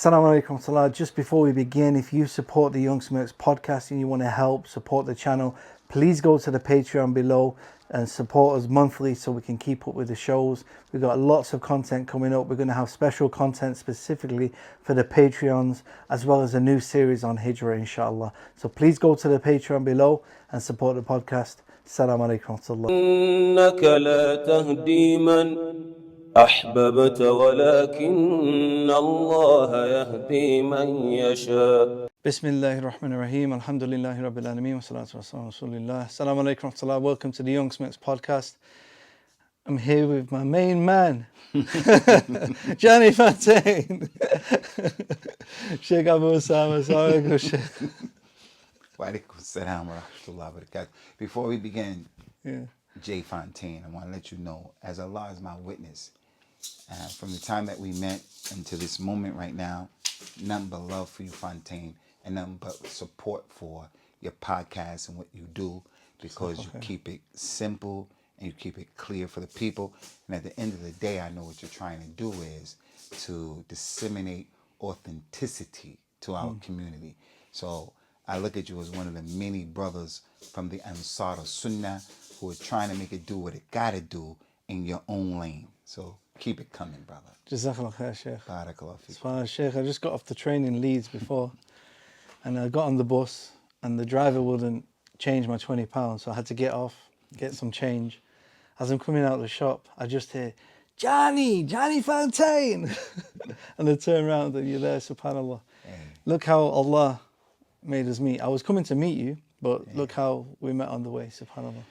Assalamu alaikum warahmatullah. Just before we begin, if you support the Young Smirks podcast and you want to help support the channel, please go to the Patreon below and support us monthly so we can keep up with the shows. We've got lots of content coming up. We're going to have special content specifically for the Patreons, as well as a new series on Hijrah, inshallah. So please go to the Patreon below and support the podcast. Assalamu alaikum warahmatullah. إنك لا تهدي من أحببت ولكن الله يهدي من يشاء. Bismillahir Rahmanir Rahim. Alhamdulillahi Rabbil Alameen. Wa salatu wa salam Rasulillah. Assalamu alaikum warahmatullah. Welcome to the Young Smirks podcast. I'm here with my main man, Johnny Fontaine. Sheikh Abu Usamah. Assalamu alaikum, Sheikh. Wa alaikum salam wa rahmatullahi wa barakatuh. Before we begin, Yeah. Jay Fontaine, I want to let you know, as Allah is my witness, from the time that we met until this moment right now, nothing but love for you, Fontaine, and nothing but support for your podcast and what you do, because you keep it simple and you keep it clear for the people. And at the end of the day, I know what you're trying to do is to disseminate authenticity to our community. So I look at you as one of the many brothers from the Ansar al-Sunnah who are trying to make it do what it got to do in your own lane. So keep it coming, brother. Jazakallah khair, Sheikh. Barakallah fiik. SubhanAllah, Sheikh. I just got off the train in Leeds before, and I got on the bus, and the driver wouldn't change my £20, so I had to get off, get some change. As I'm coming out of the shop, I just hear, Johnny Fontaine! And I turn around and you're there, subhanAllah. Hey. Look how Allah made us meet. I was coming to meet you, but look how we met on the way, subhanAllah.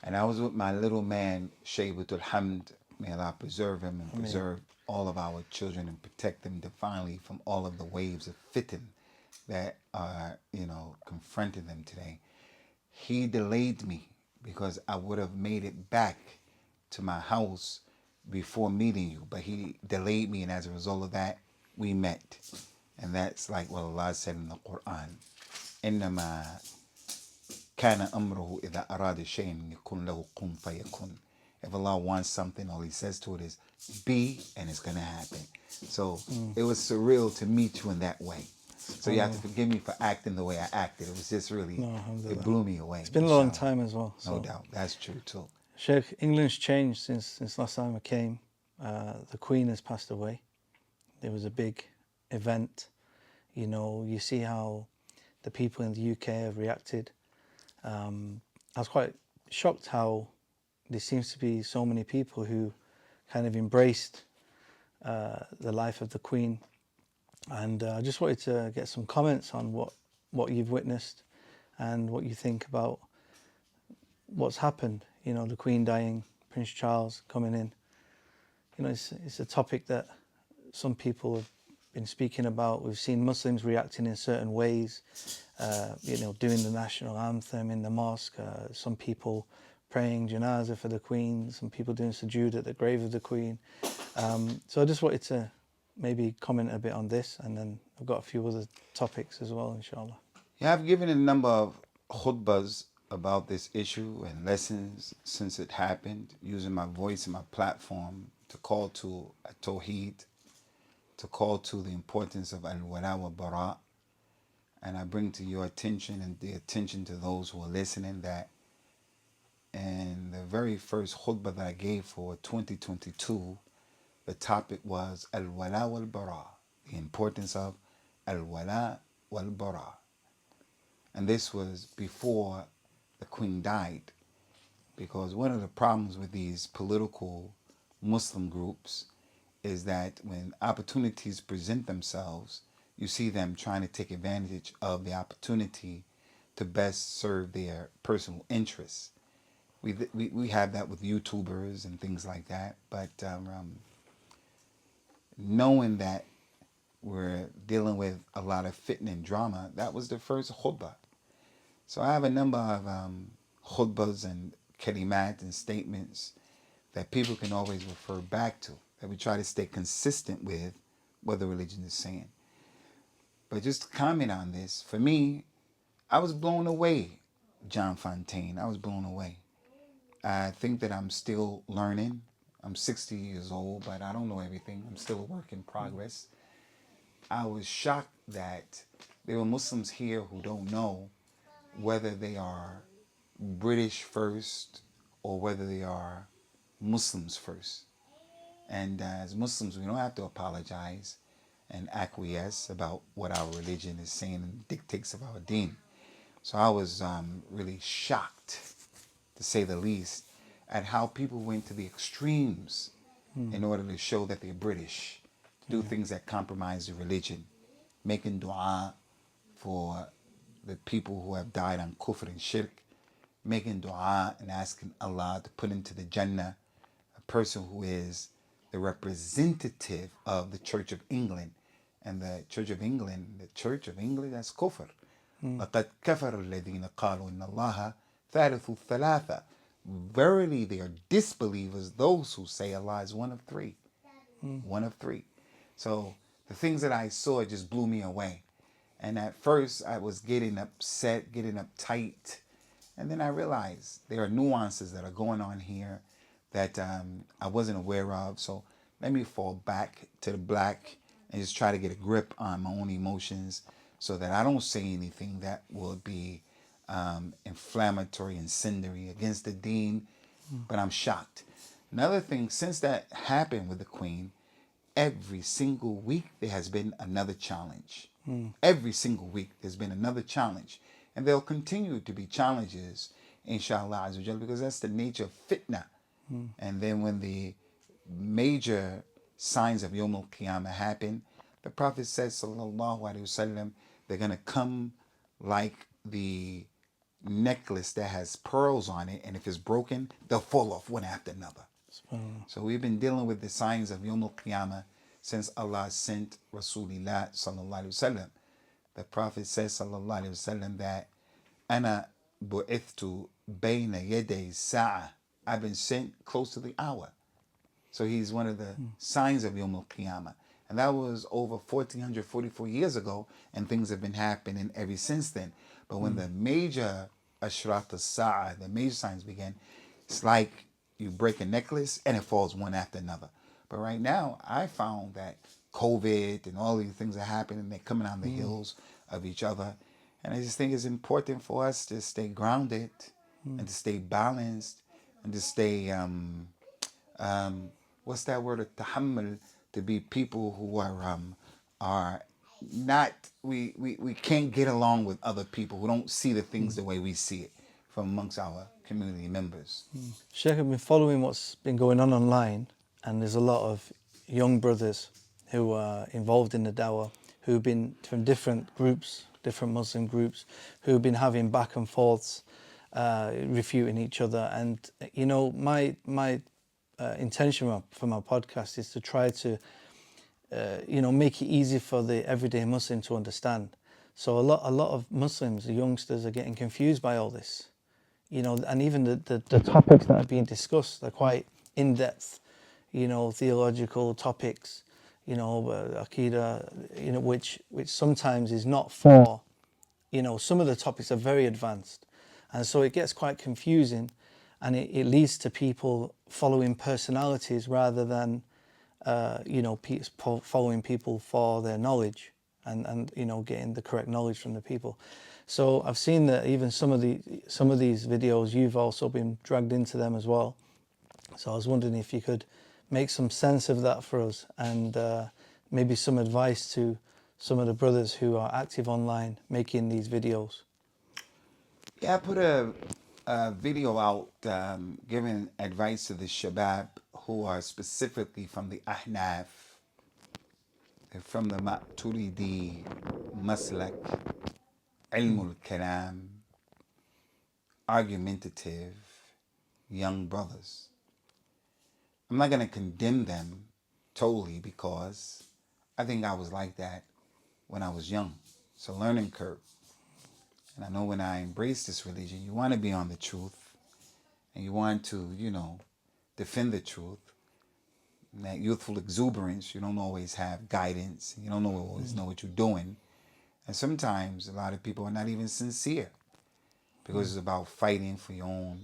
And I was with my little man, Shaybatul Hamd. May Allah preserve him and preserve all of our children and protect them divinely from all of the waves of fitna that are, confronting them today. He delayed me because I would have made it back to my house before meeting you, but he delayed me, and as a result of that, we met. And that's like what Allah said in the Quran. إنما كان أمره إذا أراد شيئا يكون له كن فيكون. If Allah wants something, all He says to it is be, and it's going to happen. So it was surreal to meet you in that way. So you have to forgive me for acting the way I acted. It was just really, it blew me away. It's been a long time as well. No doubt. That's true too. Sheikh, England's changed since last time I came. The Queen has passed away. There was a big event. You see how the people in the UK have reacted. I was quite shocked how there seems to be so many people who kind of embraced the life of the Queen. And I just wanted to get some comments on what you've witnessed and what you think about what's happened. The Queen dying, Prince Charles coming in. It's a topic that some people have been speaking about. We've seen Muslims reacting in certain ways, doing the national anthem in the mosque, some people praying janazah for the Queen, some people doing sujood at the grave of the Queen. So I just wanted to maybe comment a bit on this, and then I've got a few other topics as well, inshallah. Yeah, I've given a number of khutbahs about this issue and lessons since it happened, using my voice and my platform to call to a tawheed, to call to the importance of al-wala wa bara. And I bring to your attention and the attention to those who are listening that in the very first khutbah that I gave for 2022, the topic was al-wala wal bara, the importance of al-wala wal bara. And this was before the Queen died, because one of the problems with these political Muslim groups is that when opportunities present themselves, you see them trying to take advantage of the opportunity to best serve their personal interests. We have that with YouTubers and things like that, but knowing that we're dealing with a lot of fitna and drama, that was the first khutbah. So I have a number of khutbahs and kalimat and statements that people can always refer back to, that we try to stay consistent with what the religion is saying. But just to comment on this, for me, I was blown away, John Fontaine. I was blown away. I think that I'm still learning. I'm 60 years old, but I don't know everything. I'm still a work in progress. I was shocked that there were Muslims here who don't know whether they are British first or whether they are Muslims first. And as Muslims, we don't have to apologize and acquiesce about what our religion is saying and dictates of our deen. So I was really shocked, to say the least, at how people went to the extremes in order to show that they're British, to do things that compromise the religion, making dua for the people who have died on kufr and shirk, making dua and asking Allah to put into the Jannah a person who is the representative of the Church of England. And the Church of England, that's kufr. لَقَدْ كَفَرَ الَّذِينَ قَالُوا إِنَّ اللَّهَ ثَالِثُ الثَّلَاثَةِ. Verily they are disbelievers, those who say Allah is one of three. One of three. So the things that I saw just blew me away. And at first I was getting upset, getting uptight. And then I realized there are nuances that are going on here that I wasn't aware of. So let me fall back to the black and just try to get a grip on my own emotions so that I don't say anything that will be inflammatory, incendiary against the deen. But I'm shocked. Another thing, since that happened with the Queen, every single week there has been another challenge. Every single week there's been another challenge. And there'll continue to be challenges, inshallah, because that's the nature of fitna. And then when the major signs of Yawm al-Qiyamah happen, the Prophet says, sallallahu alaihi wasallam, they're going to come like the necklace that has pearls on it, and if it's broken, they'll fall off one after another. So we've been dealing with the signs of Yawm al-Qiyamah since Allah sent Rasulullah sallallahu alaihi wasallam. The Prophet says sallallahu alaihi wasallam that Ana bu'ithtu bayna yaday sa'a. I've been sent close to the hour. So he's one of the signs of Yawm al-Qiyamah. And that was over 1444 years ago, and things have been happening ever since then. But when the major ashrat as-sa'a, the major signs began, it's like you break a necklace and it falls one after another. But right now, I found that COVID and all these things are happening, they're coming on the heels of each other. And I just think it's important for us to stay grounded and to stay balanced and to stay, what's that word, tahammul, to be people who are not, we can't get along with other people who don't see the things the way we see it from amongst our community members. Sheikh, I've been following what's been going on online, and there's a lot of young brothers who are involved in the dawa, who've been from different groups, different Muslim groups, who've been having back and forths, refuting each other. And you know, my intention for my podcast is to try to make it easy for the everyday Muslim to understand. So a lot of Muslims, the youngsters, are getting confused by all this, and even the topics that are being discussed are quite in-depth, theological topics, Aqidah, which sometimes is not for, some of the topics are very advanced. And so it gets quite confusing, and it leads to people following personalities rather than, following people for their knowledge and getting the correct knowledge from the people. So I've seen that even some of these videos, you've also been dragged into them as well. So I was wondering if you could make some sense of that for us, and maybe some advice to some of the brothers who are active online making these videos. Yeah, I put a video out giving advice to the Shabab who are specifically from the Ahnaf, from the Maturidi, Maslak, Ilmul Kalam, argumentative young brothers. I'm not going to condemn them totally because I think I was like that when I was young. It's a learning curve. And I know when I embrace this religion, you want to be on the truth and you want to, defend the truth. And that youthful exuberance, you don't always have guidance. You don't always know what you're doing. And sometimes a lot of people are not even sincere because it's about fighting for your own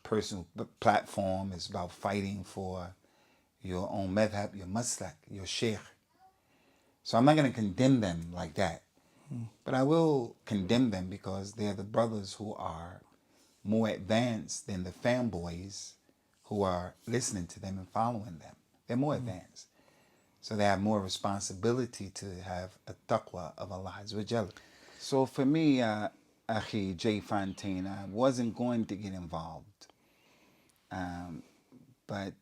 personal platform. It's about fighting for your own madhab, your maslak, your sheikh. So I'm not going to condemn them like that. But I will condemn them because they're the brothers who are more advanced than the fanboys who are listening to them and following them. They're more advanced. So they have more responsibility to have a taqwa of Allah Azza wa Jalla. So for me, Akhi J. Fontaine, I wasn't going to get involved. But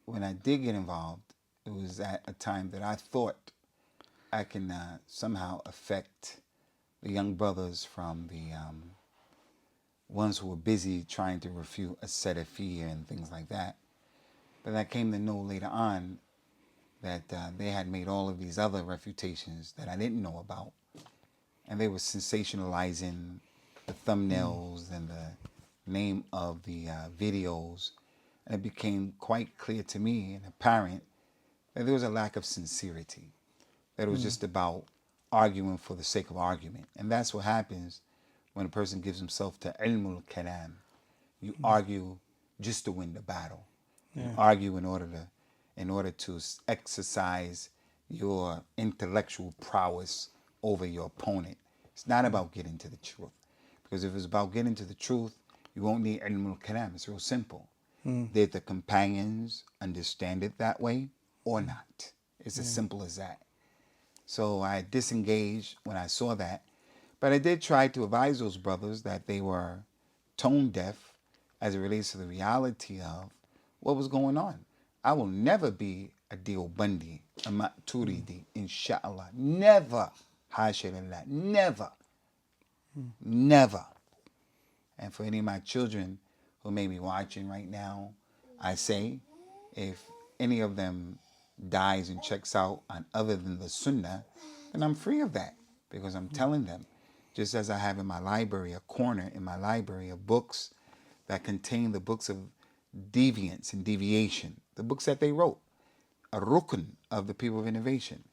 when I did get involved, it was at a time that I thought I can somehow affect the young brothers from the ones who were busy trying to refute a Salafiyya and things like that. But I came to know later on that they had made all of these other refutations that I didn't know about. And they were sensationalizing the thumbnails and the name of the videos. And it became quite clear to me and apparent that there was a lack of sincerity. That it was just about arguing for the sake of argument. And that's what happens when a person gives himself to ilmul kalam. You argue just to win the battle. You argue in order to exercise your intellectual prowess over your opponent. It's not about getting to the truth. Because if it's about getting to the truth, you won't need ilmul kalam. It's real simple. Did the companions understand it that way or not? It's as simple as that. So I disengaged when I saw that. But I did try to advise those brothers that they were tone deaf as it relates to the reality of what was going on. I will never be a Deobandi, a Maturidi, inshallah. Never. Hasha lillah. Never. Never. And for any of my children who may be watching right now, I say, if any of them dies and checks out on other than the Sunnah, then I'm free of that. Because I'm telling them, just as I have in my library, a corner in my library of books that contain the books of deviance and deviation, the books that they wrote, a rukn of the people of innovation.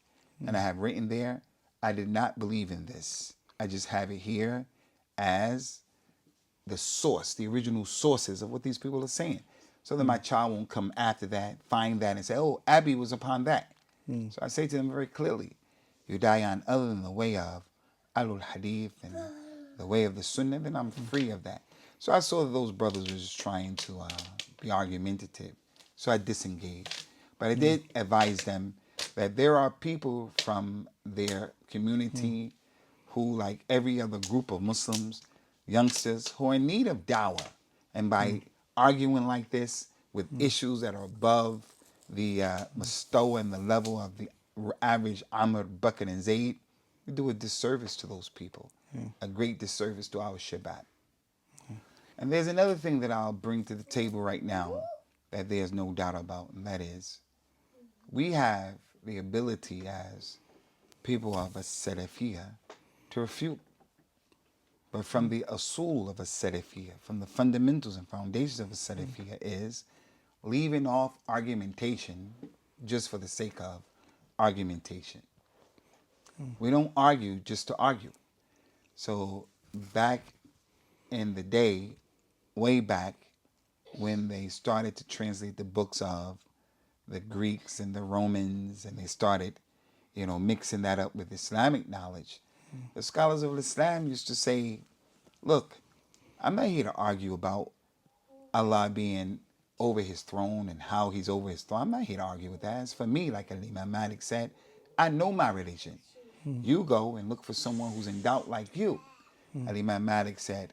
And I have written there, I did not believe in this. I just have it here as the source, the original sources of what these people are saying. So that my child won't come after that, find that and say, oh, Abby was upon that. So I say to them very clearly, you die on other than the way of Alul Hadith and the way of the Sunnah, then I'm free of that. So I saw that those brothers were just trying to be argumentative. So I disengaged. But I did advise them that there are people from their community who, like every other group of Muslims, youngsters, who are in need of dawah. And by arguing like this with issues that are above the mustawa and the level of the average Amr, Bakr, and Zayd, we do a disservice to those people, a great disservice to our Shabbat. And there's another thing that I'll bring to the table right now that there's no doubt about, and that is we have the ability as people of a Salafiyya to refute. But from the asul of a Salafiyya, from the fundamentals and foundations of a Salafiyya is leaving off argumentation just for the sake of argumentation. We don't argue just to argue. So back in the day, way back, when they started to translate the books of the Greeks and the Romans, and they started, mixing that up with Islamic knowledge, the scholars of Islam used to say, look, I'm not here to argue about Allah being over his throne and how he's over his throne. I'm not here to argue with that. As for me, like Imam Malik said, I know my religion. You go and look for someone who's in doubt like you. Imam Malik said,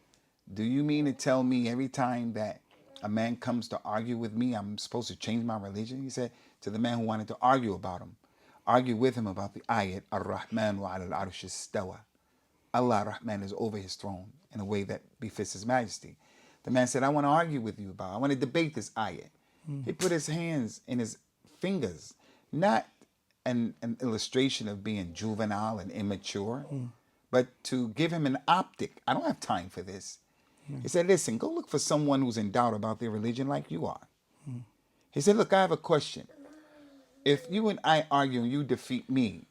do you mean to tell me every time that a man comes to argue with me, I'm supposed to change my religion? He said to the man who wanted to argue with him about the ayat, Ar-Rahman wa al-Arsh istawa. Allah Rahman is over his throne in a way that befits his majesty. The man said, I want to argue with you I want to debate this ayat. He put his hands in his fingers, not an illustration of being juvenile and immature, but to give him an optic. I don't have time for this. He said, listen, go look for someone who's in doubt about their religion like you are. He said, look, I have a question. If you and I argue and you defeat me,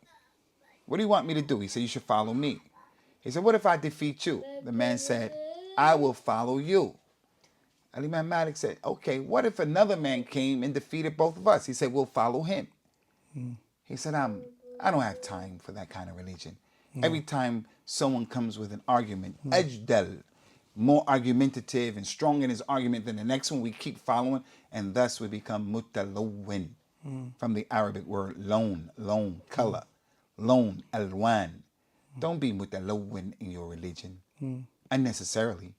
what do you want me to do? He said, you should follow me. He said, what if I defeat you? The man said, I will follow you. Imam Malik said, okay, what if another man came and defeated both of us? He said, we'll follow him. He said, I'm I don't have time for that kind of religion. Every time someone comes with an argument, ajdal, more argumentative and strong in his argument than the next one, we keep following, and thus we become mutalawwin, from the Arabic word lone, color, lone, alwan. Don't be mutalawwin in your religion unnecessarily.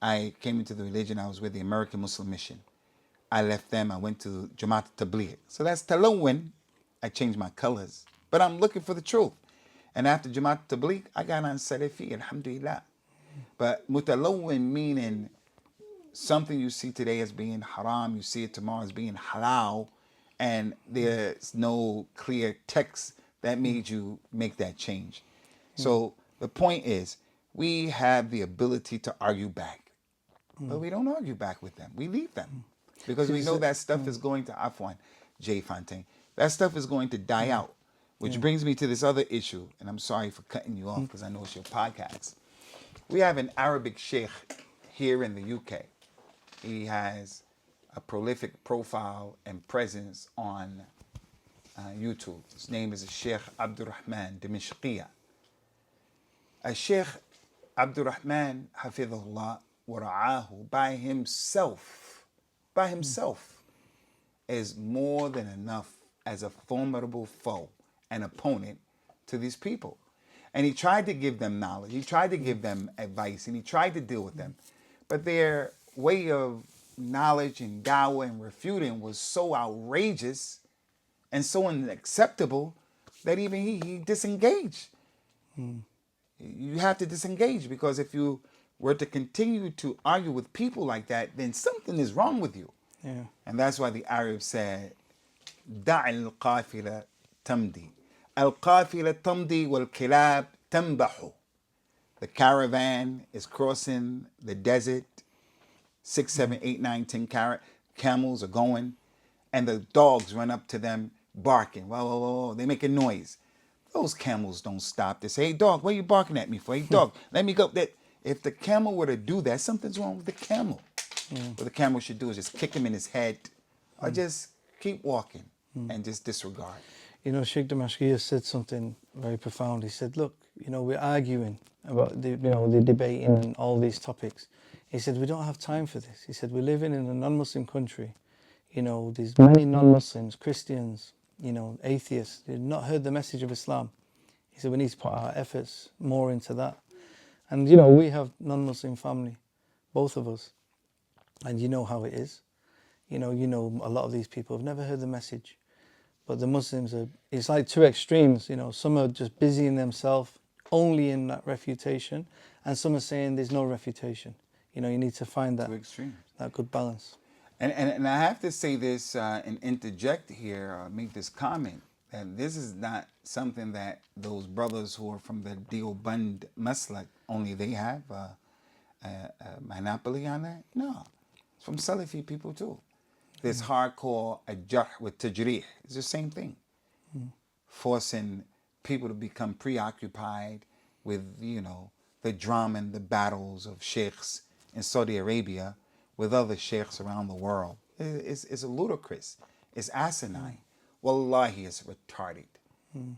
I came into the religion, I was with the American Muslim Mission. I left them, I went to Jamaat Tabligh. So that's talawwin. I changed my colors, but I'm looking for the truth. And after Jamaat Tabligh, I got on Salafi, alhamdulillah. But mutalawwin meaning something you see today as being haram, you see it tomorrow as being halal, and there's no clear text that made you make that change. So the point is, we have the ability to argue back, but we don't argue back with them. We leave them because we know that stuff is going to Afwan, Jay Fontaine. That stuff is going to die out, which brings me to this other issue, and I'm sorry for cutting you off because I know it's your podcast. We have an Arabic Sheikh here in the UK. He has a prolific profile and presence on YouTube. His name is Sheikh Abdurrahman Dimishqiya. Sheikh Abdurrahman, hafidhullah wa ra'ahu, by himself, is more than enough as a formidable foe and opponent to these people. And he tried to give them knowledge, he tried to give them advice, and he tried to deal with them. But their way of knowledge and dawa and refuting was so outrageous and so unacceptable that even he disengaged. You have to disengage, because if you were to continue to argue with people like that, then something is wrong with you. Yeah. And that's why the Arabs said, دع القافلة تمضي القافلة تمضي والكلاب تنبح. The caravan is crossing the desert. 6, 7, 8, 9, 10 camels are going, and the dogs run up to them barking. Whoa, whoa, whoa, whoa. They make a noise. Those camels don't stop. They say, hey, dog, what are you barking at me for? Hey, dog, let me go. If the camel were to do that, something's wrong with the camel. What the camel should do is just kick him in his head, or just keep walking and just disregard. You know, Sheikh Damashqiyya said something very profound. He said, look, you know, we're arguing about the debating and all these topics. He said, we don't have time for this. He said, we're living in a non-Muslim country. You know, there's many non-Muslims, Christians, you know, atheists. They've not heard the message of Islam. He said, we need to put our efforts more into that. And, you know, we have non-Muslim family, both of us. And you know how it is. You know, a lot of these people have never heard the message. But the Muslims it's like two extremes, you know. Some are just busying themselves only in that refutation, and some are saying there's no refutation. You know, you need to find that good balance. And I have to say this and interject here, make this comment, that this is not something that those brothers who are from the Deoband Maslak, only they have a monopoly on that. No, it's from Salafi people too. This hardcore ajah with tajrih is the same thing. Forcing people to become preoccupied with, you know, the drama and the battles of sheikhs in Saudi Arabia with other sheikhs around the world. It's ludicrous. It's asinine. Wallahi, it's retarded.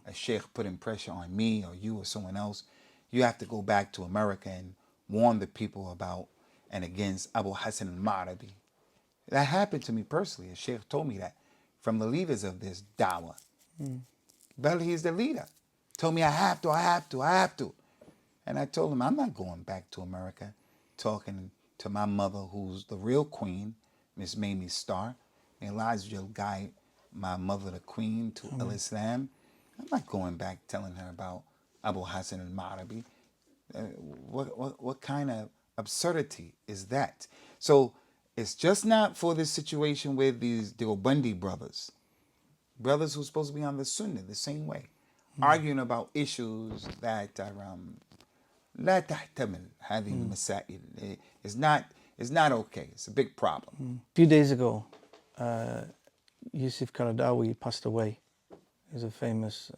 A sheikh putting pressure on me or you or someone else. You have to go back to America and warn the people about and against Abu Hassan al-Ma'rabi. That happened to me personally. A sheikh told me that from the leaders of this dawa. Well, he's the leader. Told me I have to. And I told him I'm not going back to America talking to my mother, who's the real queen, Miss Mamie Starr. May Allah guide my mother, the queen, to al-Islam. I'm not going back telling her about Abu Hassan al-Ma'rabi. What kind of absurdity is that? So it's just not for this situation with these Deobandi brothers who's supposed to be on the Sunnah the same way, arguing about issues that are لا تحتمل هذه المسائل. It's not okay. It's a big problem. A few days ago, Yusuf al-Qaradawi passed away. He's a famous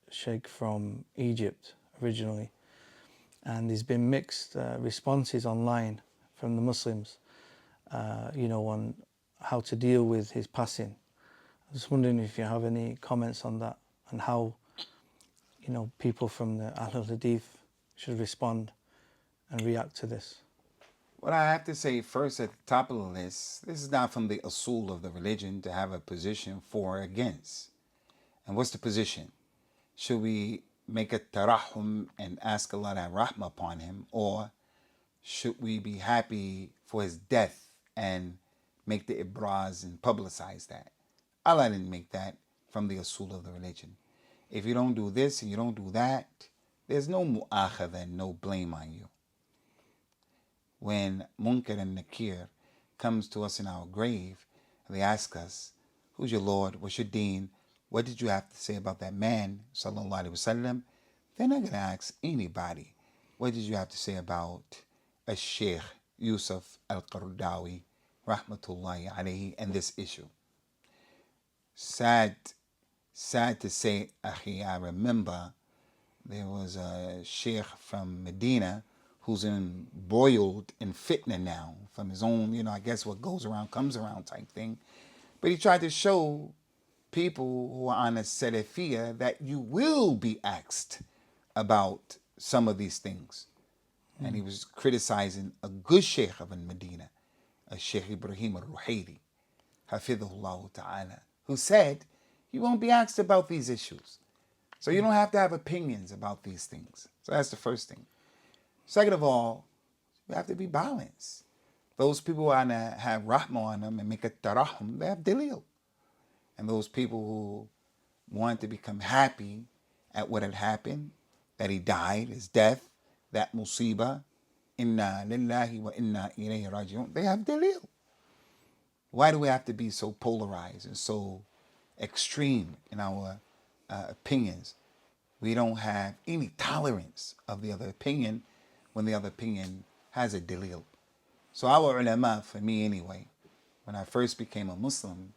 sheikh from Egypt originally, and there's been mixed responses online from the Muslims, on how to deal with his passing. I was wondering if you have any comments on that and how people from the Ahlul Hadith should respond and react to this? What I have to say first at the top of the list, this is not from the usul of the religion to have a position for or against. And what's the position? Should we make a tarahum and ask Allah to have rahmah upon him, or should we be happy for his death and make the ibraz and publicize that? Allah didn't make that from the usul of the religion. If you don't do this and you don't do that, there's no mu'akhadha and no blame on you. When Munkar and Nakir comes to us in our grave, they ask us, who's your Lord? What's your deen? What did you have to say about that man? Sallallahu Alaihi Wasallam. They're not going to ask anybody, what did you have to say about a Sheikh, Yusuf al-Qaradawi, rahmatullahi alayhi, and this issue? Sad to say, Akhi, I remember there was a Sheikh from Medina who's embroiled in Fitna now from his own, I guess what goes around comes around type thing. But he tried to show people who are on a Salafiyah that you will be asked about some of these things. And he was criticizing a good Sheikh of Medina, a Sheikh Ibrahim al-Ruhaili, Hafidhullah Ta'ala, who said, you won't be asked about these issues. So you don't have to have opinions about these things. So that's the first thing. Second of all, we have to be balanced. Those people who want to have rahmah on them and make a tarahum, they have dalil. And those people who want to become happy at what had happened, that he died, his death, that musibah, inna lillahi wa inna ilayhi raji'un, they have dalil. Why do we have to be so polarized and so extreme in our opinions? We don't have any tolerance of the other opinion when the other opinion has a dalil. So our ulama, for me anyway, when I first became a Muslim,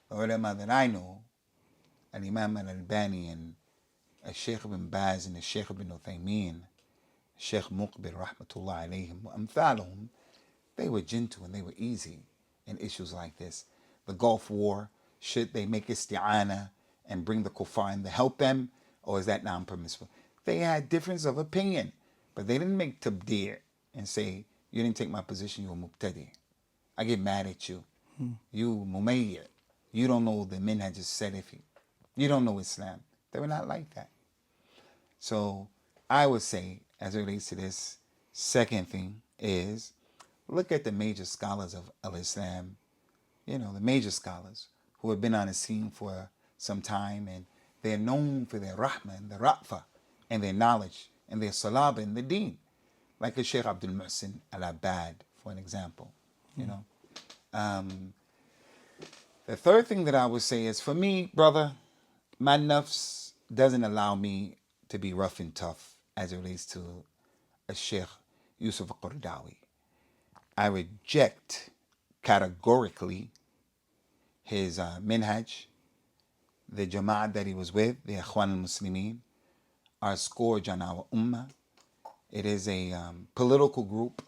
the ulama that I know, al-Imam al-Albani and Sheikh ibn Baz and Sheikh ibn Uthaymeen, Sheikh Muqbil rahmatullah alayhim wa amthalahum, they were gentle and they were easy in issues like this. The Gulf War, should they make isti'ana and bring the kuffar and to help them, or is that non-permissible? They had difference of opinion, but they didn't make tabdir and say, you didn't take my position, you're mubtadi. I get mad at you. You mumayyir. You don't know the minhaj as-salafi. You don't know Islam. They were not like that. So I would say, as it relates to this, second thing is, look at the major scholars of al-Islam, the major scholars who have been on the scene for some time, and they're known for their rahmah and their ra'fa and their knowledge and their salaba and the deen. Like a Sheikh Abdul Muhsin al-Abbad, for an example. The third thing that I would say is, for me, brother, my nafs doesn't allow me to be rough and tough as it relates to a Sheikh Yusuf al-Qaradawi. I reject categorically his minhaj, the jama'at that he was with, the Ikhwan al-Muslimin, our scourge on our ummah. It is a political group,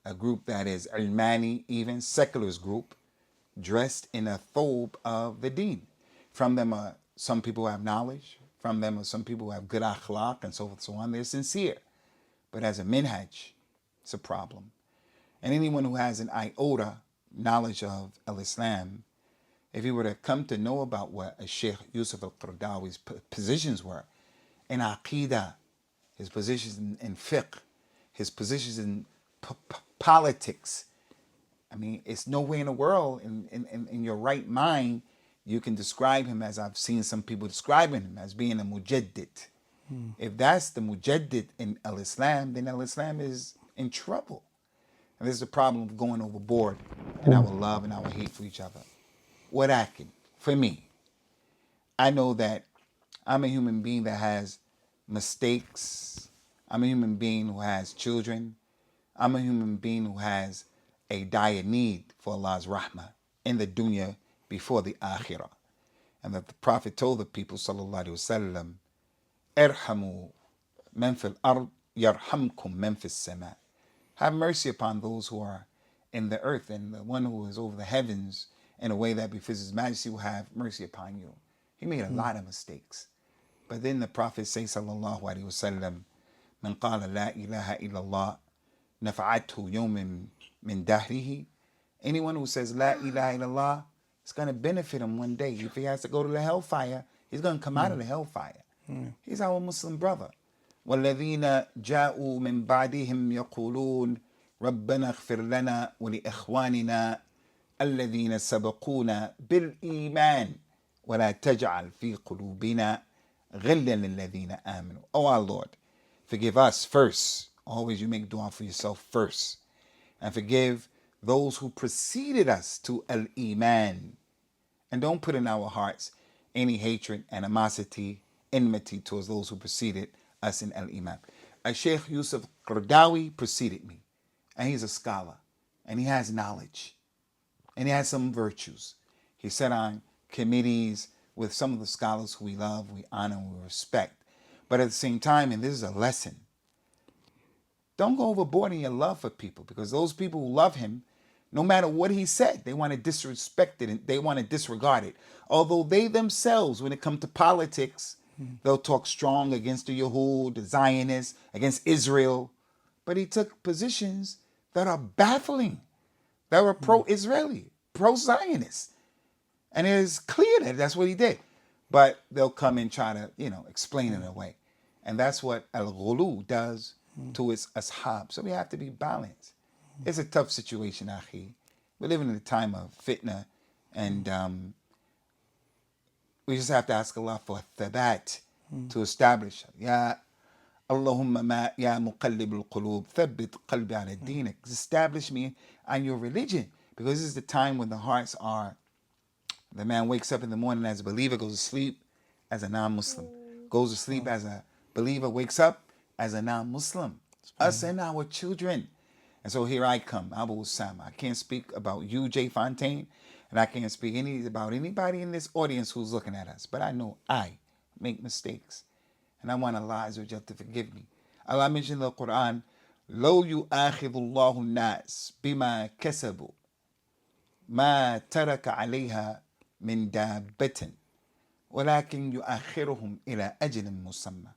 a group that is Almani, even secularist group, dressed in a thobe of the deen. From them are some people who have knowledge. From them are some people who have good akhlaq and so forth and so on. They're sincere. But as a minhaj, it's a problem. And anyone who has an iota knowledge of al-Islam, if he were to come to know about what a Sheikh Yusuf al-Qaradawi's positions were in aqidah, his positions in fiqh, his positions in politics, I mean, it's nowhere in the world, in your right mind, you can describe him as I've seen some people describing him as being a mujaddid. If that's the mujaddid in al-Islam, then al-Islam is in trouble. And this is the problem of going overboard in our love and our hate for each other. What I can, for me, I know that I'm a human being that has mistakes. I'm a human being who has children. I'm a human being who has a dire need for Allah's rahmah in the dunya before the akhirah. And that the Prophet told the people, sallallahu alaihi wasallam, irhamu man fil ard yarhamkum man fis sama. Have mercy upon those who are in the earth, and the one who is over the heavens in a way that befits his majesty will have mercy upon you. He made a lot of mistakes. But then the Prophet says, sallallahu alaihi wasallam, من قال لا إله إلا الله نفعته يوم من دهره. Anyone who says La ilaha illallah, it's going to benefit him one day. If he has to go to the hellfire, he's going to come out of the hellfire. He's our Muslim brother. والذين جاءوا من بعدهم يقولون ربنا اغفر لنا ولإخواننا الذين سبقونا بالإيمان ولا تجعل في قلوبنا غلا للذين آمنوا. Oh our Lord, forgive us first. Always you make dua for yourself first. And forgive those who preceded us to al-Iman. And don't put in our hearts any hatred, animosity, enmity towards those who preceded us in al-Iman. Sheikh Yusuf al-Qaradawi preceded me. And he's a scholar. And he has knowledge. And he has some virtues. He sat on committees with some of the scholars who we love, we honor, and we respect. But at the same time, and this is a lesson, don't go overboard in your love for people, because those people who love him, no matter what he said, they want to disrespect it and they want to disregard it. Although they themselves, when it comes to politics, they'll talk strong against the Yahud, the Zionists, against Israel. But he took positions that are baffling, that were pro-Israeli, pro-Zionist. And it is clear that that's what he did. But they'll come and try to, explain it away. And that's what al-Ghulu does to its ashab. So we have to be balanced. It's a tough situation, akhi. We're living in a time of fitna, and we just have to ask Allah for thabat to establish. Ya Allahumma ma ya muqallib al-qulub thabbit qalbi ala dinik. Establish me on your religion, because this is the time when the hearts are. The man wakes up in the morning as a believer, goes to sleep as a non-Muslim. Goes to sleep as a believer, wakes up as a non-Muslim. Us and our children. And so here I come, Abu Usamah. I can't speak about you, Jay Fontaine, and I can't speak about anybody in this audience who's looking at us. But I know I make mistakes. And I want Allah Azza wa Jalla to forgive me. Allah mentioned in the Quran, لو يؤاخذ الله الناس بما كسبوا ما ترك عليها من دابة ولكن يؤخرهم إلى أجل مسمى.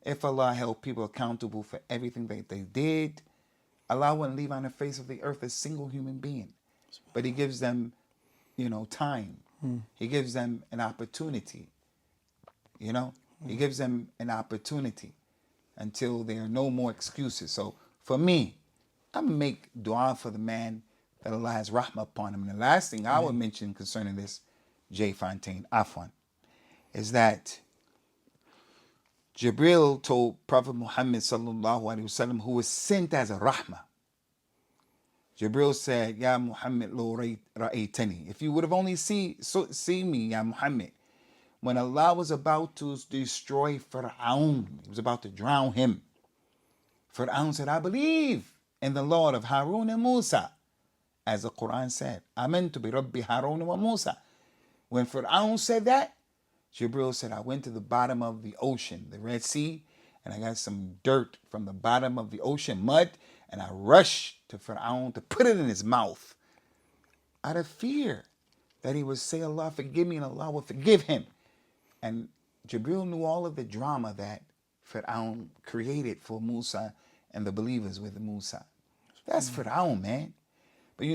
If Allah held people accountable for everything that they did, Allah wouldn't leave on the face of the earth a single human being. But He gives them, time. He gives them an opportunity. He gives them an opportunity until there are no more excuses. So for me, I'm going to make dua for the man that Allah has rahmah upon him. And the last thing I would mention concerning this, Jay Fontaine, Afwan, is that Jibril told Prophet Muhammad sallallahu alaihi wasallam, who was sent as a rahmah. Jibril said, Ya Muhammad lo ra'aytani. If you would have only seen me, Ya Muhammad, when Allah was about to destroy Fir'aun, He was about to drown him. Fir'aun said, I believe in the Lord of Harun and Musa. As the Quran said, Amantu bi Rabbi Harun wa Musa. When Fir'aun said that, Jibril said, I went to the bottom of the ocean, the Red Sea, and I got some dirt from the bottom of the ocean, mud, and I rushed to Fir'aun to put it in his mouth out of fear that he would say, Allah forgive me, and Allah would forgive him. And Jibril knew all of the drama that Fir'aun created for Musa and the believers with Musa. That's Fir'aun, man. But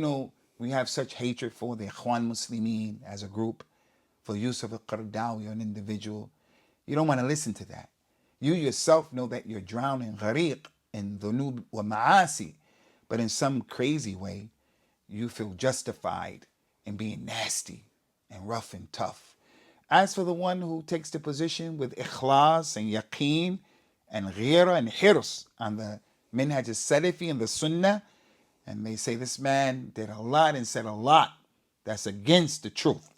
we have such hatred for the Ikhwan Muslimin as a group, for Yusuf al-Qaradawi, an individual. You don't want to listen to that. You yourself know that you're drowning, ghariq, in dhunub wa ma'asi. But in some crazy way, you feel justified in being nasty and rough and tough. As for the one who takes the position with ikhlas and yaqeen and ghira and hirs on the minhaj al-salafi and the sunnah, and they say this man did a lot and said a lot that's against the truth.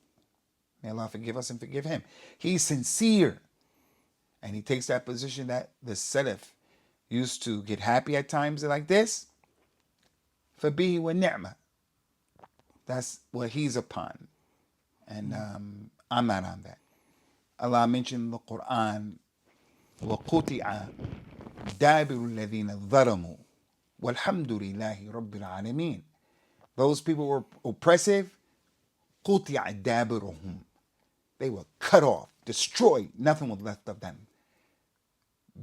May Allah forgive us and forgive him. He's sincere. And he takes that position that the Salaf used to get happy at times like this. فَبِهِ وَالنِّعْمَةِ. That's what he's upon. And I'm not on that. Allah mentioned in the Quran, وَقُطِعَ دَابِرُ الَّذِينَ ظَلَمُوا وَالْحَمْدُ لِلَّهِ رَبِّ الْعَالَمِينَ. Those people were oppressive. قُطِعَ دَابِرُهُمْ. They were cut off, destroyed. Nothing was left of them.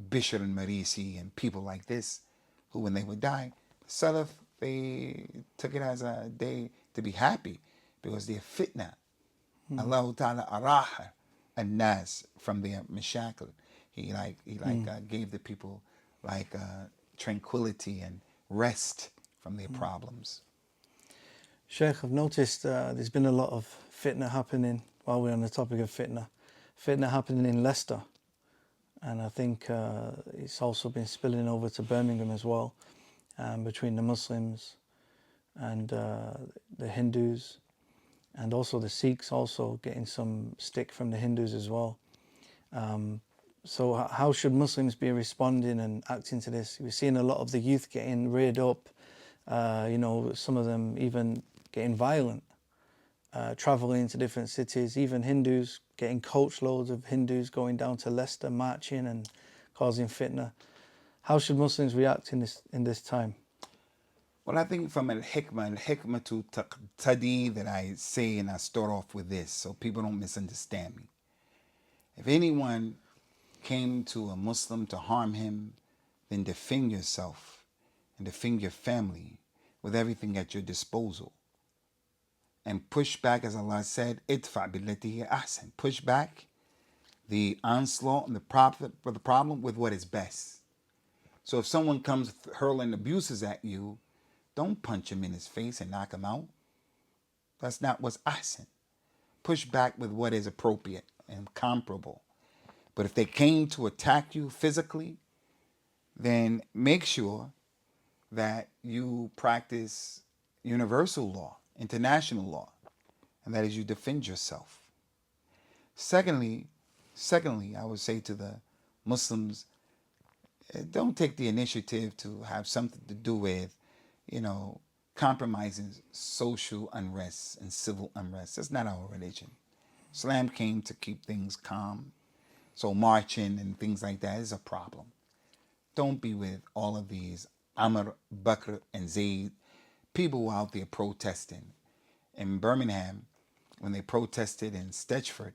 Bishr and Marisi and people like this, who when they would die, Salaf, they took it as a day to be happy because their fitna. Allah Ta'ala araha an-nas from their mashakil. He gave the people tranquility and rest from their problems. Sheikh, I've noticed there's been a lot of fitna happening while we're on the topic of fitna. Fitna happening in Leicester, and I think it's also been spilling over to Birmingham as well, between the Muslims and the Hindus, and also the Sikhs also getting some stick from the Hindus as well. So how should Muslims be responding and acting to this? We're seeing a lot of the youth getting reared up, some of them even getting violent, traveling to different cities, even Hindus getting coach loads of Hindus going down to Leicester, marching and causing fitna. How should Muslims react in this time? Well, I think from al-hikmah to taqtadi that I say, and I start off with this so people don't misunderstand me. If anyone came to a Muslim to harm him, then defend yourself and defend your family with everything at your disposal. And push back, as Allah said, idfa billati hiya ahsan. Push back the onslaught and the problem with what is best. So if someone comes hurling abuses at you, don't punch him in his face and knock him out. That's not what's ahsan. Push back with what is appropriate and comparable. But if they came to attack you physically, then make sure that you practice universal law, international law, and that is you defend yourself. Secondly, I would say to the Muslims, don't take the initiative to have something to do with, compromising social unrest and civil unrest. That's not our religion. Islam came to keep things calm. So marching and things like that is a problem. Don't be with all of these Amr, Bakr, and Zayd. People were out there protesting. In Birmingham, when they protested in Stetchford,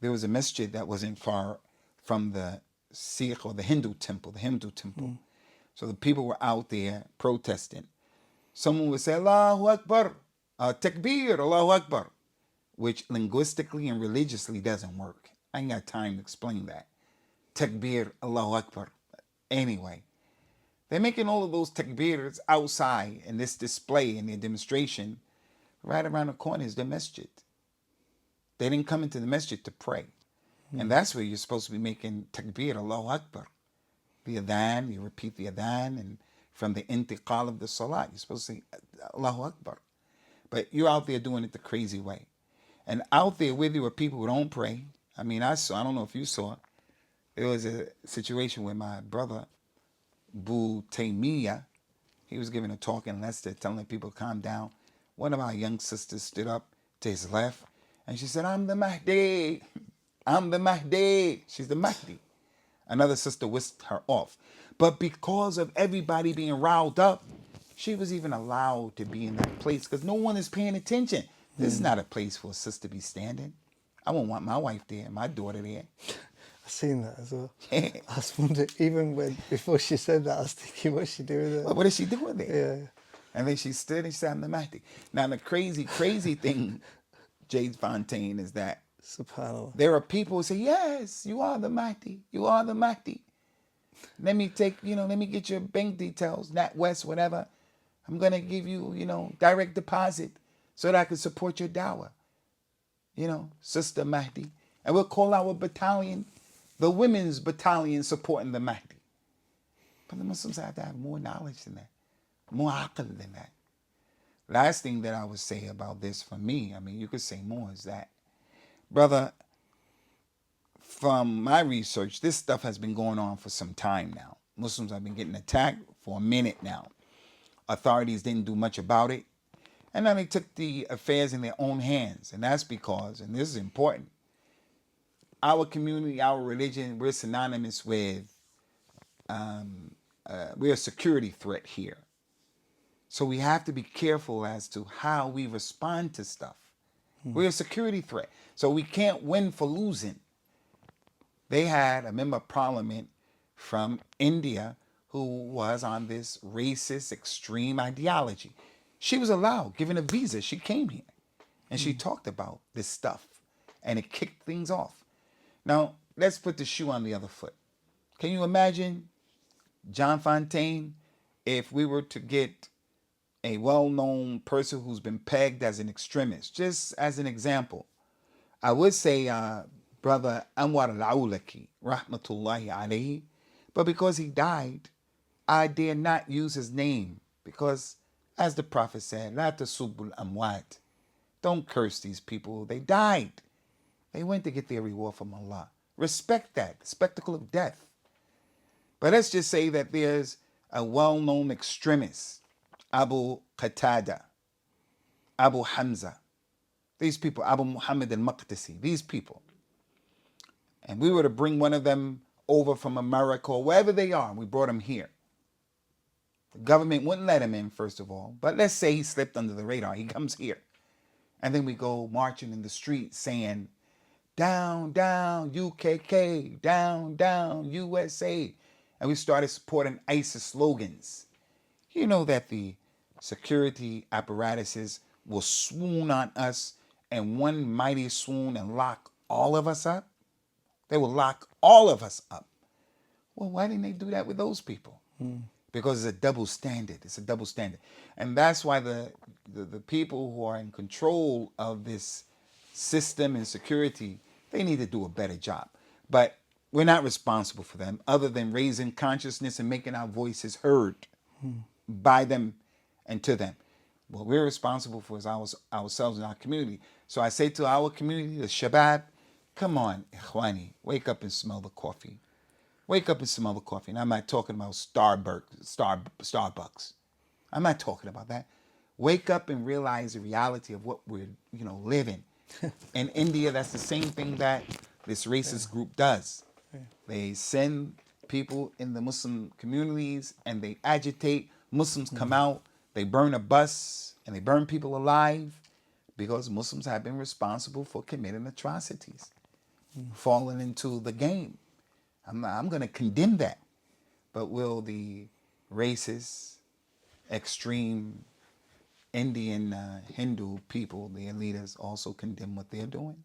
there was a masjid that wasn't far from the Sheikh or the Hindu temple. So the people were out there protesting. Someone would say, Allahu Akbar, Takbir, Allahu Akbar, which linguistically and religiously doesn't work. I ain't got time to explain that. Takbir, Allahu Akbar. Anyway, they're making all of those takbirs outside in this display in their demonstration. Right around the corner is the masjid. They didn't come into the masjid to pray. And that's where you're supposed to be making takbir, Allahu Akbar. The adhan, you repeat the adhan, and from the intiqal of the salat, you're supposed to say Allahu Akbar. But you're out there doing it the crazy way. And out there with you are people who don't pray. I don't know if you saw, there was a situation where my brother, Bu Taymiyyah, he was giving a talk in Leicester telling people to calm down. One of our young sisters stood up to his left and she said, I'm the Mahdi. I'm the Mahdi. She's the Mahdi. Another sister whisked her off. But because of everybody being riled up, she was even allowed to be in that place because no one is paying attention. This is not a place for a sister to be standing. I won't want my wife there, my daughter there. I've seen that as well. I was wondering, even before she said that, I was thinking, what's she doing there? Well, what is she doing there? Yeah. And then she stood and she said, I'm the Mahdi. Now, the crazy thing, Jade Fontaine, is that SubhanAllah. there are people who say, yes, you are the Mahdi. You are the Mahdi. Let me get your bank details, NatWest, whatever. I'm going to give you, direct deposit so that I can support your dawa. Sister Mahdi. And we'll call our battalion the women's battalion supporting the Mahdi. But the Muslims have to have more knowledge than that, more aql than that. Last thing that I would say about this for me, you could say more, is that, brother, from my research, this stuff has been going on for some time now. Muslims have been getting attacked for a minute now. Authorities didn't do much about it. And then they took the affairs in their own hands. And that's because, and this is important, our community, our religion, we're synonymous with, we're a security threat here. So we have to be careful as to how we respond to stuff. We're a security threat. So we can't win for losing. They had a member of parliament from India who was on this racist, extreme ideology. She was allowed, given a visa. She came here and she talked about this stuff and it kicked things off. Now, let's put the shoe on the other foot. Can you imagine John Fontaine if we were to get a well-known person who's been pegged as an extremist? Just as an example, I would say Brother Anwar al-Awlaki, rahmatullahi alayhi, but because he died, I dare not use his name because, as the Prophet said, La tasubul amwat. Don't curse these people. They died. They went to get their reward from Allah. Respect that, the spectacle of death. But let's just say that there's a well-known extremist, Abu Qatada, Abu Hamza, these people, Abu Muhammad al-Maqdisi, these people. And we were to bring one of them over from America or wherever they are, and we brought him here. The government wouldn't let him in, first of all. But let's say he slipped under the radar. He comes here. And then we go marching in the streets saying, down, down, UKK, down, down, USA. And we started supporting ISIS slogans. You know that the security apparatuses will swoon on us in one mighty swoon and lock all of us up? They will lock all of us up. Well, why didn't they do that with those people? Because it's a double standard. It's a double standard. And that's why the people who are in control of this system and security, they need to do a better job. But we're not responsible for them other than raising consciousness and making our voices heard by them and to them. What we're responsible for is ourselves and our community. So I say to our community, the Shabab, come on, Ikhwani, wake up and smell the coffee. Wake up and smell the coffee. And I'm not talking about Starbucks. I'm not talking about that. Wake up and realize the reality of what we're, living. In India, that's the same thing that this racist group does. They send people in the Muslim communities and they agitate. Muslims come out, they burn a bus, and they burn people alive because Muslims have been responsible for committing atrocities, falling into the game. I'm going to condemn that. But will the racist, extreme Indian Hindu people, their leaders, also condemn what they're doing?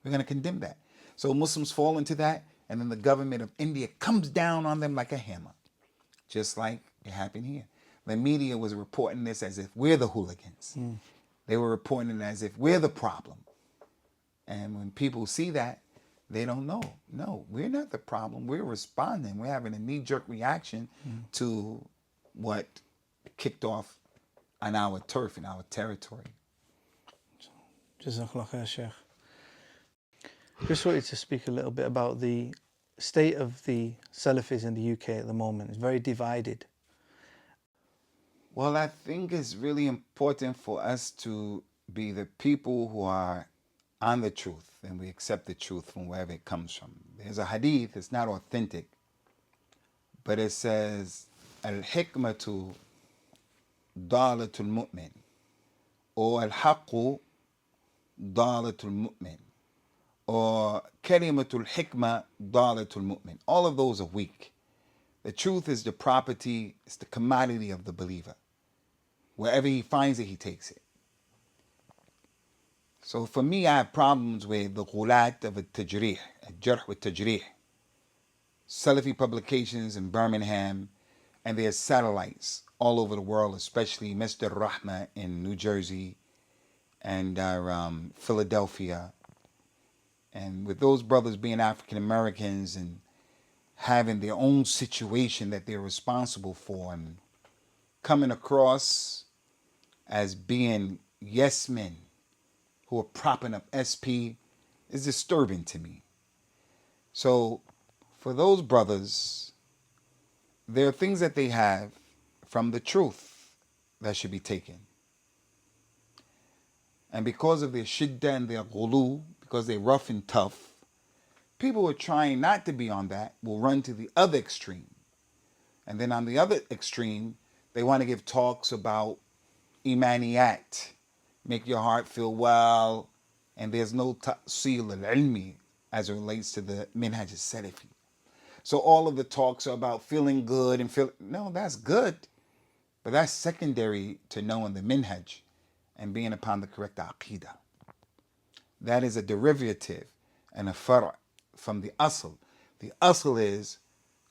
We're going to condemn that. So Muslims fall into that, and then the government of India comes down on them like a hammer, just like it happened here. The media was reporting this as if we're the hooligans. They were reporting it as if we're the problem. And when people see that, they don't know. No, we're not the problem. We're responding. We're having a knee-jerk reaction to what kicked off on our turf, in our territory. Jazakallah khair, Sheikh. Just wanted to speak a little bit about the state of the Salafis in the UK at the moment. It's very divided. Well, I think it's really important for us to be the people who are on the truth, and we accept the truth from wherever it comes from. There's a hadith, it's not authentic, but it says, al-hikmatu dalatul mu'min, or al-haqqu dalatul mu'min, or kalimatul hikmah dalatul mu'min. All of those are weak. The truth is the property, it's the commodity of the believer. Wherever he finds it, he takes it. So for me, I have problems with the ghulat of al-tajrih, al-jarh wa tajrih. Salafi publications in Birmingham and their satellites all over the world, especially Mr. Rahma in New Jersey and Philadelphia. And with those brothers being African Americans and having their own situation that they're responsible for and coming across as being yes men who are propping up SP is disturbing to me. So for those brothers, there are things that they have from the truth that should be taken. And because of their shiddah and their ghulu, because they're rough and tough, people who are trying not to be on that will run to the other extreme. And then on the other extreme, they want to give talks about imaniyat, make your heart feel well, and there's no ta'sil al-ilmi, as it relates to the minhaj salafi. So all of the talks are about feeling good and no, that's good, but that's secondary to knowing the minhaj and being upon the correct aqidah. That is a derivative and a far' from the asl. The asl is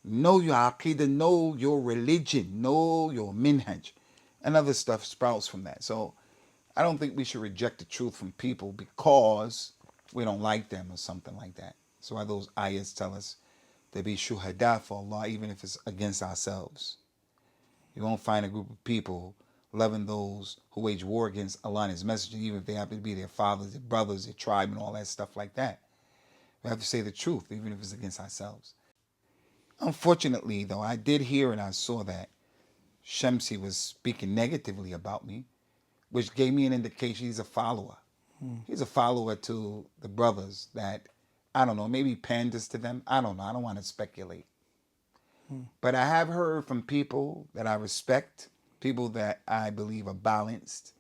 know your aqidah, know your religion, know your minhaj, and other stuff sprouts from that. So I don't think we should reject the truth from people because we don't like them or something like that. So why those ayahs tell us to be shuhada for Allah, even if it's against ourselves. You won't find a group of people loving those who wage war against Allah and His Messenger, even if they happen to be their fathers, their brothers, their tribe, and all that stuff like that. We have to say the truth, even if it's against ourselves. Unfortunately, though, I did hear and I saw that Shamsi was speaking negatively about me, which gave me an indication he's a follower. He's a follower to the brothers that, I don't know, maybe panders to them. I don't know. I don't want to speculate. But I have heard from people that I respect, people that I believe are balanced,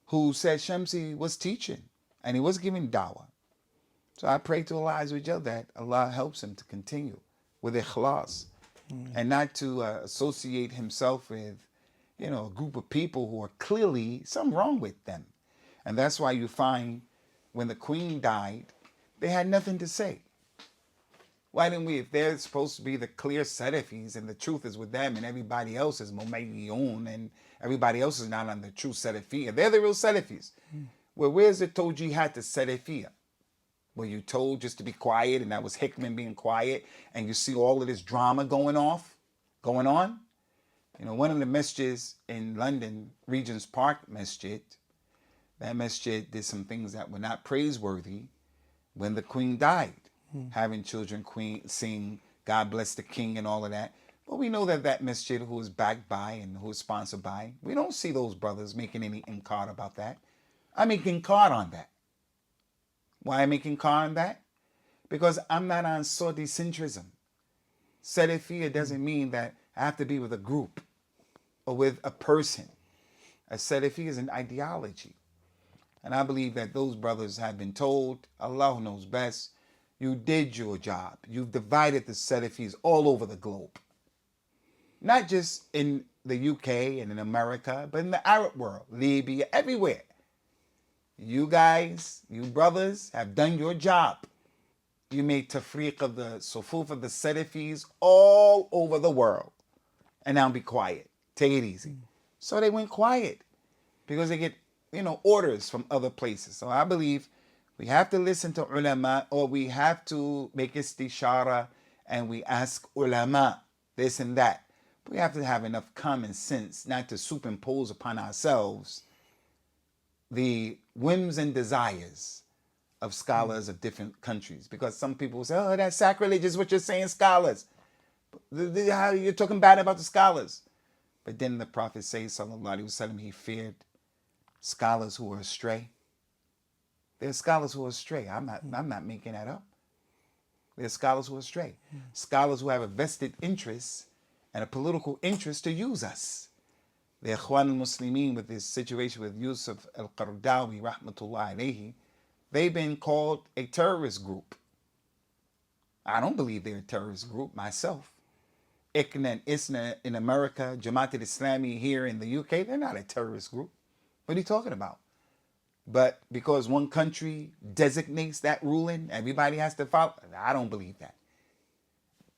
who said Shamsi was teaching and he was giving dawa. So I pray to Allah Azza wa Jal that Allah helps him to continue with ikhlas and not to associate himself with, a group of people who are clearly something wrong with them. And that's why you find when the Queen died, they had nothing to say. Why didn't we, if they're supposed to be the clear Salafis and the truth is with them and everybody else is Mumayyun and everybody else is not on the true Salafiyah, they're the real Salafis. Well, where's it told you had to Salafiyah? Were you told just to be quiet and that was Hickman being quiet and you see all of this drama going on? One of the masjids in London, Regent's Park Masjid, that masjid did some things that were not praiseworthy when the Queen died. Having children sing God Bless the King and all of that. But we know that masjid who is backed by and who is sponsored by, we don't see those brothers making any inkar about that. I make inkar on that. Why I make inkar on that? Because I'm not on Saudi centrism. Salafiyya doesn't mean that I have to be with a group or with a person. A Salafi is an ideology. And I believe that those brothers have been told, Allah knows best, you did your job. You've divided the Salafis all over the globe. Not just in the UK and in America, but in the Arab world, Libya, everywhere. You guys, you brothers, have done your job. You made tafriq of the sufuf of the Salafis all over the world. And now be quiet. Take it easy. So they went quiet because they get, orders from other places. So I believe we have to listen to ulama, or we have to make istishara and we ask ulama this and that. But we have to have enough common sense not to superimpose upon ourselves the whims and desires of scholars of different countries. Because some people say, oh, that's sacrilegious what you're saying, scholars. How you're talking bad about the scholars. But then the Prophet says, sallallahu alaihi wasallam, he feared scholars who were astray. There's scholars who are astray. I'm not making that up. There's scholars who are astray. Scholars who have a vested interest and a political interest to use us. The Ikhwan al-Muslimin with this situation with Yusuf al-Qaradawi, rahmatullah alayhi, they've been called a terrorist group. I don't believe they're a terrorist group myself. ICNA and ISNA in America, Jamaat al-Islami here in the UK, they're not a terrorist group. What are you talking about? But because one country designates that ruling, everybody has to follow. I don't believe that.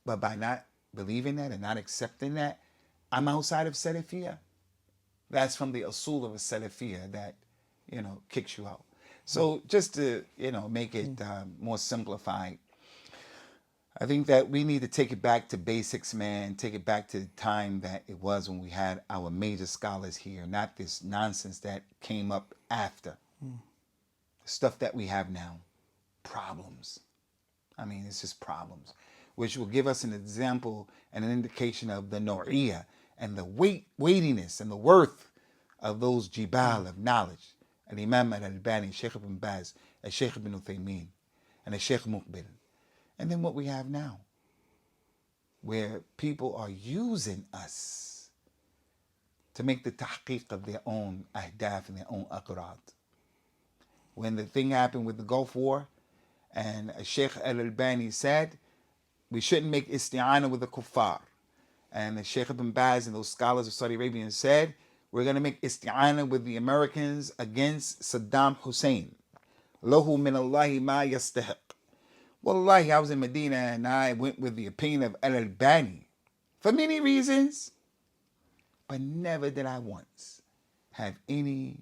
But by not believing that and not accepting that, I'm outside of Salafiyah. That's from the usul of a Salafiyah that, kicks you out. So just to, make it more simplified, I think that we need to take it back to basics, man. Take it back to the time that it was when we had our major scholars here, not this nonsense that came up after. The stuff that we have now, problems. I mean, it's just problems, which will give us an example and an indication of the No'iyah and the weightiness and the worth of those jibal of knowledge. Al-Imam al-Albani, Sheikh ibn Baz, Sheikh ibn Uthaymeen, and Sheikh Muqbil. And then what we have now, where people are using us to make the tahqiq of their own ahdaf and their own aqrad. When the thing happened with the Gulf War, And Sheikh al-Albani said, we shouldn't make isti'ana with the kuffar. And the Sheikh ibn Baz and those scholars of Saudi Arabia said, we're going to make isti'ana with the Americans against Saddam Hussein. Lahu min Allahi ma yastahiq. Wallahi, I was in Medina and I went with the opinion of al-Albani for many reasons, but never did I once have an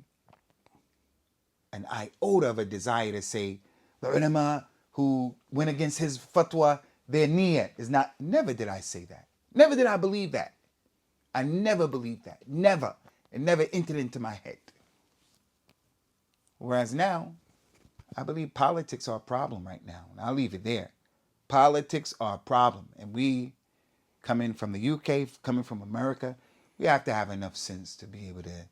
iota of a desire to say the ulama who went against his fatwa, their niyyah is not. Never did I say that. Never did I believe that. I never believed that. Never. It never entered into my head. Whereas now, I believe politics are a problem right now. And I'll leave it there. Politics are a problem. And we, coming from the UK, coming from America, we have to have enough sense to be able to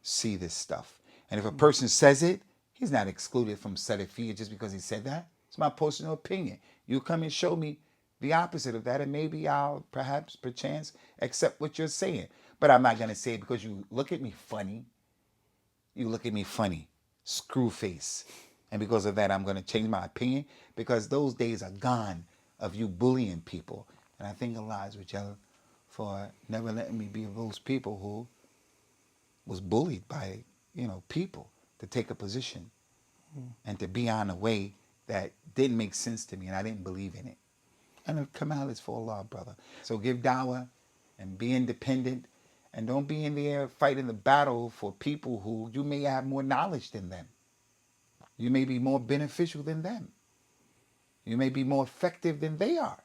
see this stuff. And if a person says it, he's not excluded from Salafiyya just because he said that. It's my personal opinion. You come and show me the opposite of that, and maybe I'll perchance, accept what you're saying. But I'm not going to say it because you look at me funny. You look at me funny, screw face. And because of that, I'm going to change my opinion, because those days are gone of you bullying people. And I thank Allah for never letting me be of those people who was bullied by, people to take a position and to be on a way that didn't make sense to me and I didn't believe in it. And the Kamal is for Allah, brother. So give dawah and be independent, and don't be in there fighting the battle for people who you may have more knowledge than them. You may be more beneficial than them. You may be more effective than they are.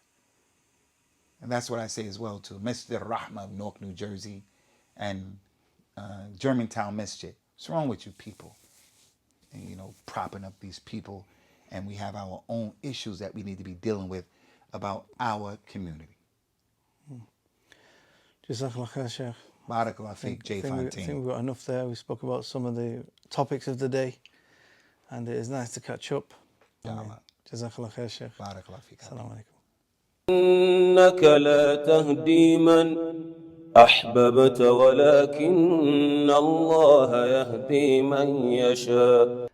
And that's what I say as well to Masjid al-Rahma of Newark, New Jersey, and Germantown Masjid. What's wrong with you people? And, propping up these people. And we have our own issues that we need to be dealing with about our community. Jazakallah khair, Sheikh. Barakallah fiqh, J. Fontaine. I think we've got enough there. We spoke about some of the topics of the day, and it is nice to catch up. Jazakallah khair, Sheikh. Barakallah fiqh. Assalamu alaikum. إنك لا تهدي من أحببت ولكن الله يهدي من يشاء